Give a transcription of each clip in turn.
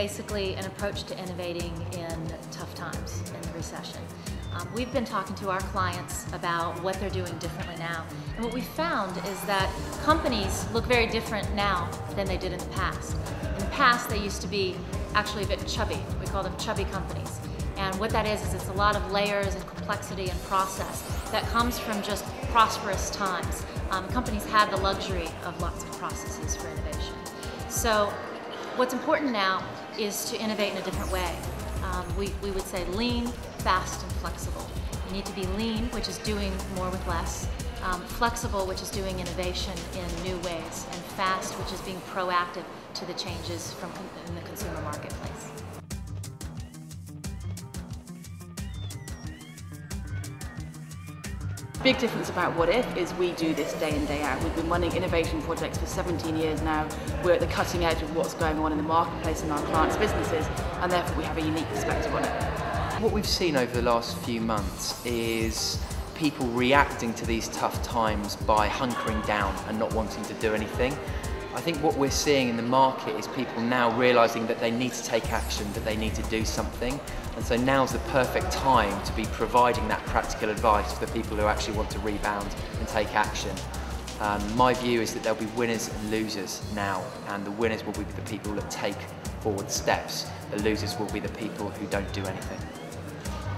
basically an approach to innovating in tough times, in the recession. We've been talking to our clients about what they're doing differently now. And what we found is that companies look very different now than they did in the past. In the past, they used to be actually a bit chubby. We call them chubby companies. And what that is it's a lot of layers and complexity and process that comes from just prosperous times. Companies had the luxury of lots of processes for innovation. So what's important now is to innovate in a different way. We would say lean, fast, and flexible. You need to be lean, which is doing more with less, flexible, which is doing innovation in new ways, and fast, which is being proactive to the changes in the consumer marketplace. Big difference about What If is we do this day in, day out. We've been running innovation projects for 17 years now. We're at the cutting edge of what's going on in the marketplace and our clients' businesses, and therefore we have a unique perspective on it. What we've seen over the last few months is people reacting to these tough times by hunkering down and not wanting to do anything. I think what we're seeing in the market is people now realising that they need to take action, that they need to do something, and so now's the perfect time to be providing that practical advice for people who actually want to rebound and take action. My view is that there'll be winners and losers now, and the winners will be the people that take forward steps. The losers will be the people who don't do anything.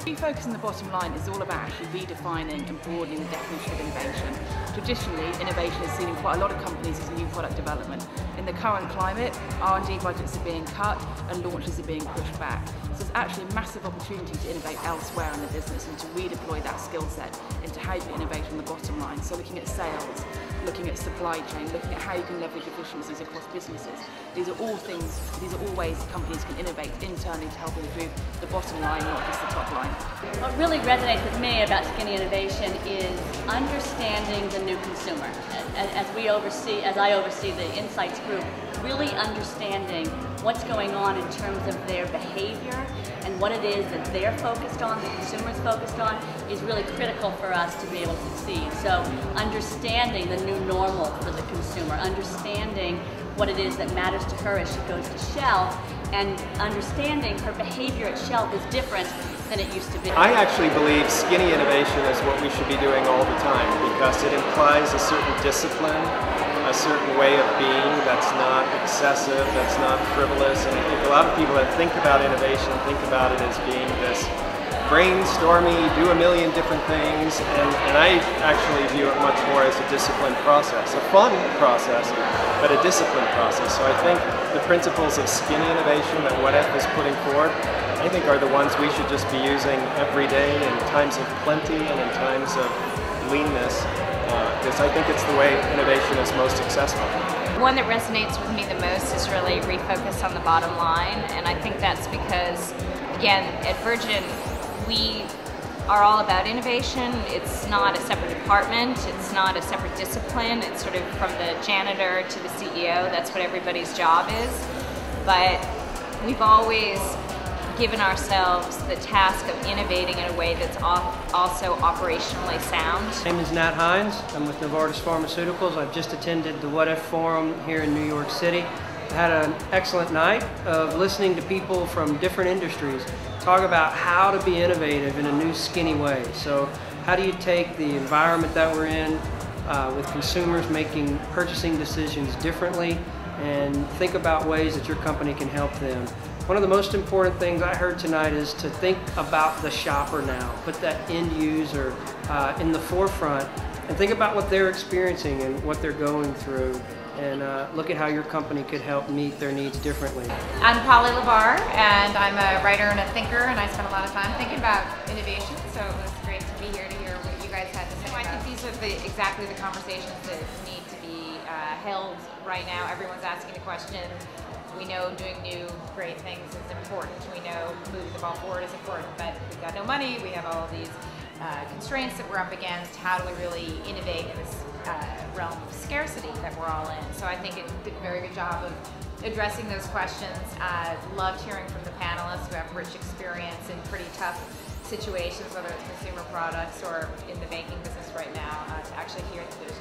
Refocusing the bottom line is all about actually redefining and broadening the definition of innovation. Traditionally, innovation is seen in quite a lot of companies as new product development. In the current climate, R&D budgets are being cut and launches are being pushed back. So there's actually a massive opportunity to innovate elsewhere in the business and to redeploy that skill set into how you can innovate on the bottom line. So looking at sales, looking at supply chain, looking at how you can leverage efficiencies across businesses. These are all ways that companies can innovate internally to help improve the bottom line, not just the top line. What really resonates with me about skinny innovation is understanding the new consumer. As I oversee the Insights group, really understanding what's going on in terms of their behavior and what it is that they're focused on, the consumer's focused on, is really critical for us to be able to succeed. So understanding the new normal for the consumer, understanding what it is that matters to her as she goes to shelf, and understanding her behavior at shelf is different than it used to be. I actually believe skinny innovation is what we should be doing all the time because it implies a certain discipline, a certain way of being that's not excessive, that's not frivolous. And I think a lot of people that think about innovation think about it as being this brainstormy, do a million different things, and I actually view it much more as a disciplined process, a fun process, but a disciplined process. So I think the principles of skinny innovation that What If is putting forward, I think are the ones we should just be using every day in times of plenty and in times of leanness, because I think it's the way innovation is most successful. One that resonates with me the most is really refocus on the bottom line, and I think that's because, again, at Virgin, we are all about innovation. It's not a separate department, it's not a separate discipline, it's sort of from the janitor to the CEO, that's what everybody's job is. But we've always given ourselves the task of innovating in a way that's also operationally sound. My name is Nat Hines. I'm with Novartis Pharmaceuticals. I've just attended the What If Forum here in New York City. I had an excellent night of listening to people from different industries talk about how to be innovative in a new skinny way. So how do you take the environment that we're in with consumers making purchasing decisions differently and think about ways that your company can help them. One of the most important things I heard tonight is to think about the shopper now, put that end user in the forefront and think about what they're experiencing and what they're going through, and look at how your company could help meet their needs differently. I'm Polly LeVar, and I'm a writer and a thinker, and I spend a lot of time thinking about innovation, so it was great to be here to hear what you guys had to say. I think these are exactly the conversations that need to be held right now. Everyone's asking the question. We know doing new, great things is important. We know moving the ball forward is important, but we've got no money. We have all these constraints that we're up against. How do we really innovate in this realm of scarcity that we're all in? So I think it did a very good job of addressing those questions. Loved hearing from the panelists who have rich experience in pretty tough situations, whether it's consumer products or in the banking business right now, to actually hear that there's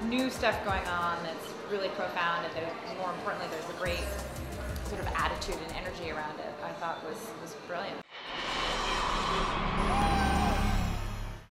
new stuff going on that's really profound, and more importantly, there's a great sort of attitude and energy around it, I thought was brilliant.